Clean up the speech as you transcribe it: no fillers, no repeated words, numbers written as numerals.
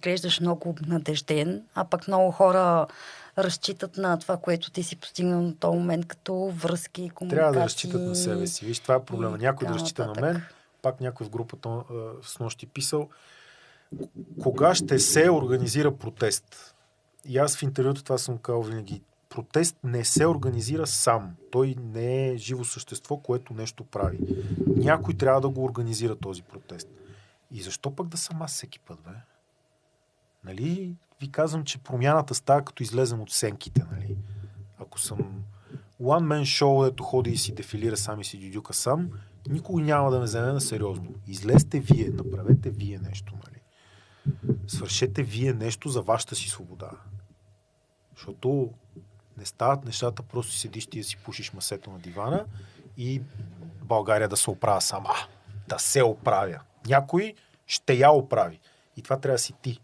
изглеждаш много обнадежден, а пък много хора разчитат на това, което ти си постигнал на този момент, като връзки, комуникации. Трябва да разчитат на себе си. Виж, това е проблема. Някой да разчита нататък. на мен, пак някой в групата с нощи писал, кога ще се организира протест? И аз в интервюто това съм казал винаги. Протест не се организира сам. Той не е живо същество, което нещо прави. Някой трябва да го организира този протест. И защо пък да съм аз всеки път, бе? Нали? Ви казвам, че промяната става като излезем от сенките, нали? Ако съм one man show, ето ходи и си дефилира сам и си дюдюка сам, никой няма да ме вземе на сериозно. Излезте вие, направете вие нещо, нали? Свършете вие нещо за вашата си свобода. Защото не стават нещата, просто седиш ти да си пушиш масето на дивана и България да се оправя сама. Да се оправя. Някой ще я оправи. И това трябва да си ти.